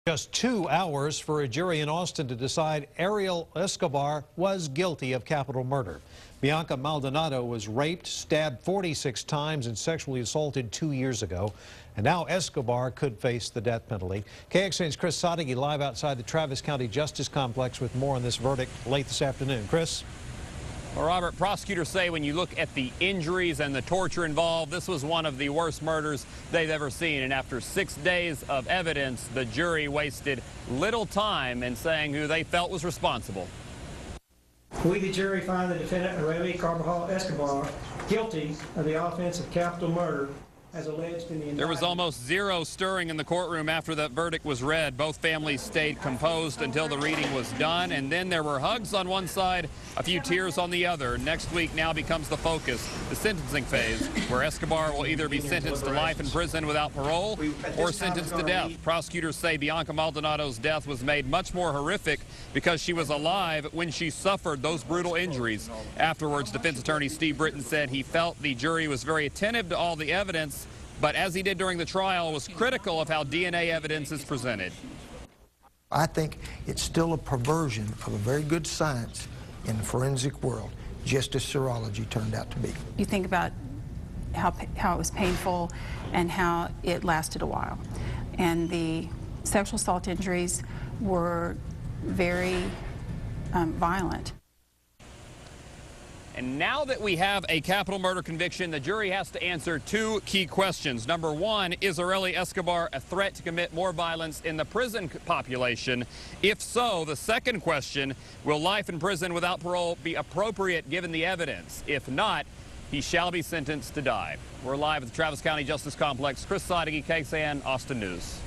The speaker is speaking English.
Just 2 hours for a jury in Austin to decide Ariel Escobar was guilty of capital murder. Bianca Maldonado was raped, stabbed 46 times, and sexually assaulted 2 years ago. And now Escobar could face the death penalty. KXAN's Chris Sadeghi live outside the Travis County Justice Complex with more on this verdict late this afternoon. Chris? Well, Robert, prosecutors say when you look at the injuries and the torture involved, this was one of the worst murders they've ever seen. And after 6 days of evidence, the jury wasted little time in saying who they felt was responsible. We, the jury, find the defendant, Escobar, guilty of the offense of capital murder as alleged in the indictment. There was almost zero stirring in the courtroom after that verdict was read. Both families stayed composed until the reading was done, and then there were hugs on one side, a few tears on the other. Next week now becomes the focus, the sentencing phase, where Escobar will either be sentenced to life in prison without parole or sentenced to death. Prosecutors say Bianca Maldonado's death was made much more horrific because she was alive when she suffered those brutal injuries. Afterwards, defense attorney Steve Britton said he felt the jury was very attentive to all the evidence, but as he did during the trial, was critical of how DNA evidence is presented. I think it's still a perversion of a very good science in the forensic world, just as serology turned out to be. You think about how it was painful and how it lasted a while. And the sexual assault injuries were very violent. And now that we have a capital murder conviction, the jury has to answer two key questions. Number one, is Ariel Escobar a threat to commit more violence in the prison population? If so, the second question, will life in prison without parole be appropriate given the evidence? If not, he shall be sentenced to die. We're live at the Travis County Justice Complex. Chris Sadeghi, KXAN, Austin News.